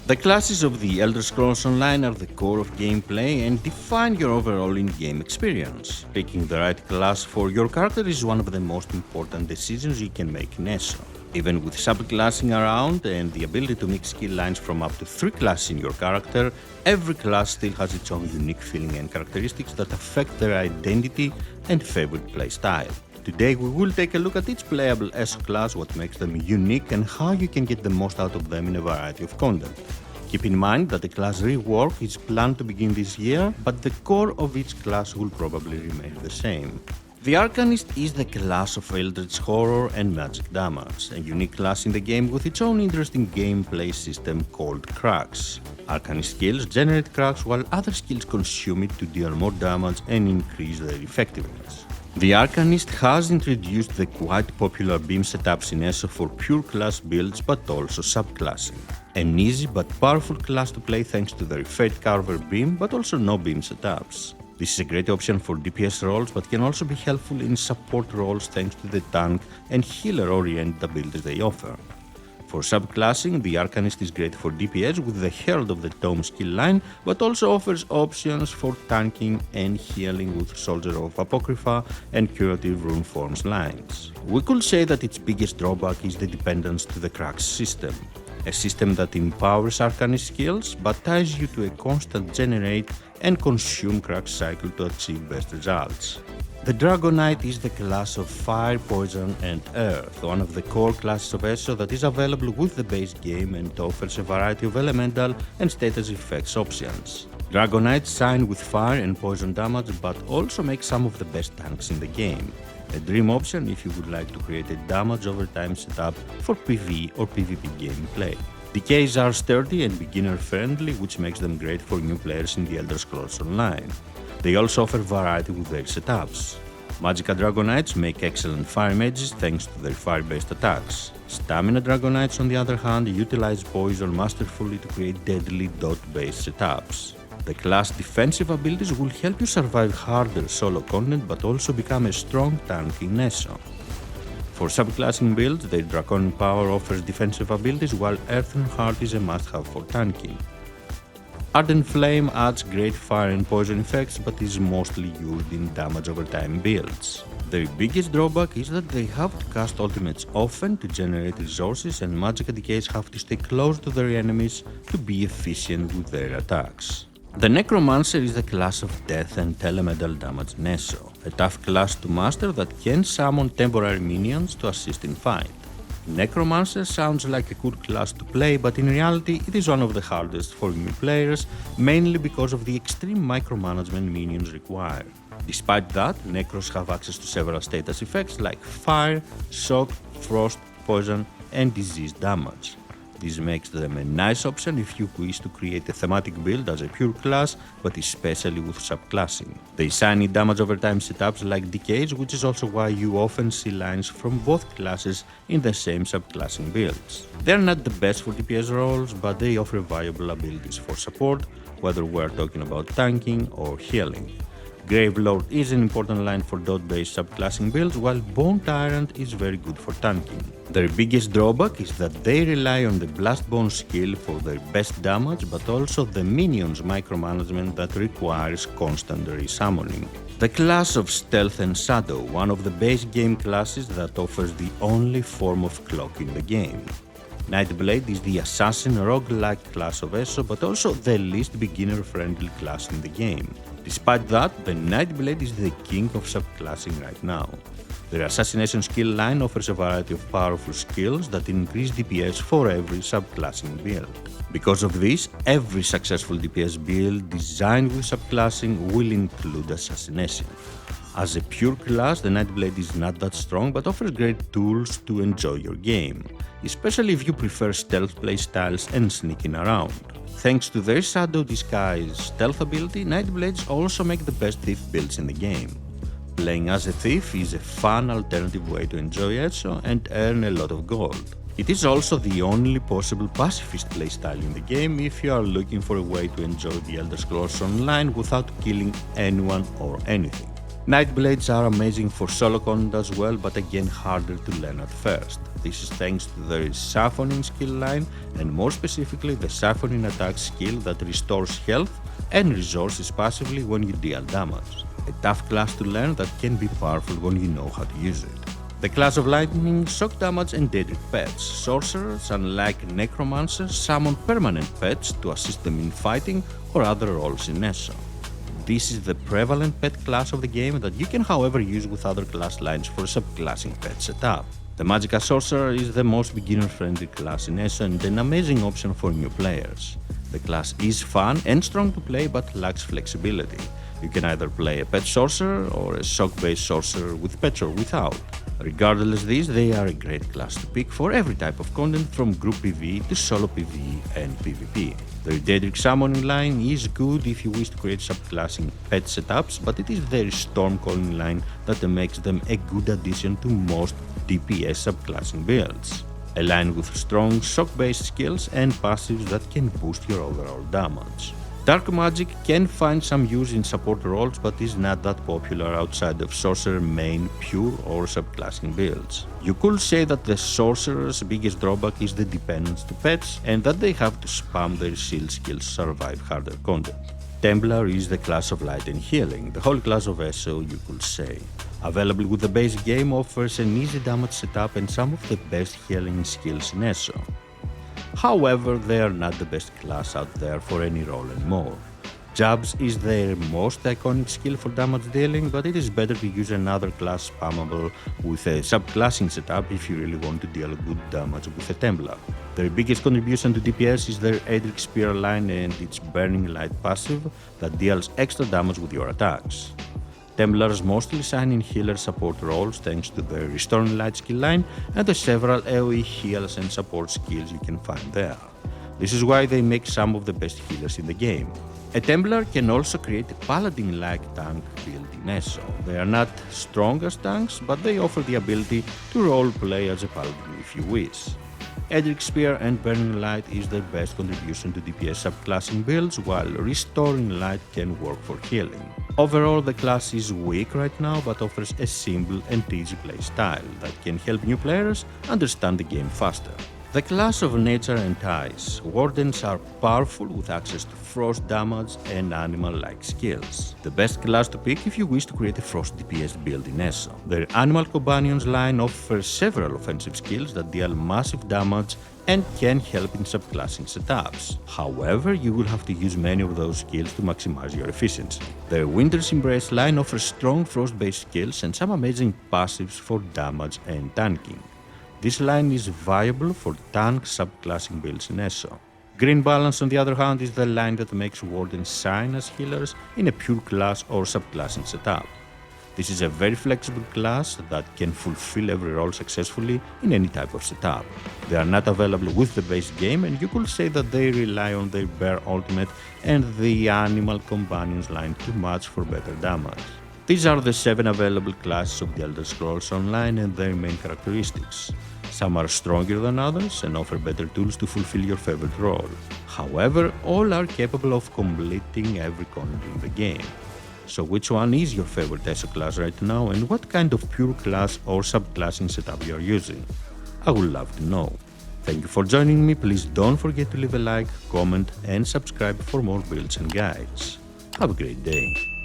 The classes of the Elder Scrolls Online are the core of gameplay and define your overall in-game experience. Picking the right class for your character is one of the most important decisions you can make in ESO. Even with subclassing around and the ability to mix skill lines from up to 3 classes in your character, every class still has its own unique feeling and characteristics that affect their identity and favorite playstyle. Today we will take a look at each playable ESO class, what makes them unique and how you can get the most out of them in a variety of content. Keep in mind that the class rework is planned to begin this year, but the core of each class will probably remain the same. The Arcanist is the class of Eldritch Horror and Magic Damage, a unique class in the game with its own interesting gameplay system called cracks. Arcanist skills generate cracks while other skills consume it to deal more damage and increase their effectiveness. The Arcanist has introduced the quite popular beam setups in ESO for pure class builds but also subclassing. An easy but powerful class to play thanks to their Fate Carver beam but also no beam setups. This is a great option for DPS roles but can also be helpful in support roles thanks to the tank and healer-oriented abilities they offer. For subclassing, the Arcanist is great for DPS with the Herald of the Tome skill line, but also offers options for tanking and healing with Soldier of Apocrypha and Curative Rune Forms lines. We could say that its biggest drawback is the dependence to the cracks system, a system that empowers Arcanist skills but ties you to a constant generate and consume crack cycle to achieve best results. The Dragonknight is the class of Fire, Poison and Earth, one of the core classes of ESO that is available with the base game and offers a variety of elemental and status effects options. Dragonknights shine with fire and poison damage but also make some of the best tanks in the game. A dream option if you would like to create a damage over time setup for PvE or PvP gameplay. Decays are sturdy and beginner friendly, which makes them great for new players in the Elder Scrolls Online. They also offer variety with their setups. Magicka Dragoknights make excellent fire mages thanks to their fire-based attacks. Stamina Dragoknights on the other hand utilize poison masterfully to create deadly dot-based setups. The class defensive abilities will help you survive harder solo content but also become a strong tank in ESO. For subclassing builds, their Draconic Power offers defensive abilities while Earthen Heart is a must-have for tanking. Ardent Flame adds great fire and poison effects but is mostly used in damage over time builds. Their biggest drawback is that they have to cast ultimates often to generate resources and Magicka Decays have to stay close to their enemies to be efficient with their attacks. The Necromancer is the class of death and elemental damage in ESO, a tough class to master that can summon temporary minions to assist in fight. Necromancer sounds like a cool class to play, but in reality it is one of the hardest for new players, mainly because of the extreme micromanagement minions require. Despite that, Necros have access to several status effects like fire, shock, frost, poison and disease damage. This makes them a nice option if you wish to create a thematic build as a pure class, but especially with subclassing. They shiny damage over time setups like Decays, which is also why you often see lines from both classes in the same subclassing builds. They're not the best for DPS roles, but they offer valuable abilities for support, whether we're talking about tanking or healing. Gravelord is an important line for dot-based subclassing builds, while Bone Tyrant is very good for tanking. Their biggest drawback is that they rely on the Blastbone skill for their best damage, but also the minions micromanagement that requires constant resummoning. The class of Stealth and Shadow, one of the base game classes that offers the only form of cloak in the game. Nightblade is the assassin roguelike class of ESO, but also the least beginner-friendly class in the game. Despite that, the Nightblade is the king of subclassing right now. Their assassination skill line offers a variety of powerful skills that increase DPS for every subclassing build. Because of this, every successful DPS build designed with subclassing will include assassination. As a pure class, the Nightblade is not that strong but offers great tools to enjoy your game, especially if you prefer stealth playstyles and sneaking around. Thanks to their Shadow Disguise stealth ability, Nightblades also make the best thief builds in the game. Playing as a thief is a fun alternative way to enjoy ESO and earn a lot of gold. It is also the only possible pacifist playstyle in the game if you are looking for a way to enjoy the Elder Scrolls Online without killing anyone or anything. Nightblades are amazing for solo content as well, but again harder to learn at first. This is thanks to their siphoning skill line, and more specifically the siphoning attack skill that restores health and resources passively when you deal damage. A tough class to learn that can be powerful when you know how to use it. The class of lightning, shock damage and deadly pets. Sorcerers, unlike necromancers, summon permanent pets to assist them in fighting or other roles in ESO. This is the prevalent pet class of the game that you can however use with other class lines for subclassing pet setup. The Magicka Sorcerer is the most beginner-friendly class in ESO and an amazing option for new players. The class is fun and strong to play but lacks flexibility. You can either play a pet sorcerer or a shock-based sorcerer with pets or without. Regardless of this, they are a great class to pick for every type of content from group PvE to solo PvE and PvP. The Daedric Summoning line is good if you wish to create subclassing pet setups, but it is their Stormcalling line that makes them a good addition to most DPS subclassing builds. A line with strong shock-based skills and passives that can boost your overall damage. Dark magic can find some use in support roles but is not that popular outside of sorcerer main, pure or subclassing builds. You could say that the sorcerer's biggest drawback is the dependence to pets and that they have to spam their shield skills to survive harder content. Templar is the class of light and healing, the whole class of ESO you could say. Available with the base game, offers an easy damage setup and some of the best healing skills in ESO. However, they are not the best class out there for any role anymore. Jabs is their most iconic skill for damage dealing, but it is better to use another class spammable with a subclassing setup if you really want to deal good damage with a Templar. Their biggest contribution to DPS is their Eldritch Spear line and its Burning Light passive that deals extra damage with your attacks. Templars mostly shine in healer support roles thanks to their Restoring Light skill line and the several AoE heals and support skills you can find there. This is why they make some of the best healers in the game. A Templar can also create a Paladin-like tank build in ESO. They are not strong as tanks, but they offer the ability to roleplay as a Paladin if you wish. Eldritch Spear and Burning Light is their best contribution to DPS subclassing builds, while Restoring Light can work for healing. Overall, the class is weak right now, but offers a simple and easy play style that can help new players understand the game faster. The class of Nature and Ice. Wardens are powerful with access to frost damage and animal-like skills. The best class to pick if you wish to create a frost DPS build in ESO. Their Animal Companions line offers several offensive skills that deal massive damage and can help in subclassing setups. However, you will have to use many of those skills to maximize your efficiency. Their Winter's Embrace line offers strong frost-based skills and some amazing passives for damage and tanking. This line is viable for tank subclassing builds in ESO. Green Balance, on the other hand, is the line that makes Wardens shine as healers in a pure class or subclassing setup. This is a very flexible class that can fulfill every role successfully in any type of setup. They are not available with the base game, and you could say that they rely on their Bear Ultimate and the Animal Companions line too much for better damage. These are the 7 available classes of the Elder Scrolls Online and their main characteristics. Some are stronger than others and offer better tools to fulfill your favorite role. However, all are capable of completing every content in the game. So which one is your favorite ESO class right now and what kind of pure class or subclassing setup you are using? I would love to know. Thank you for joining me. Please don't forget to leave a like, comment and subscribe for more builds and guides. Have a great day.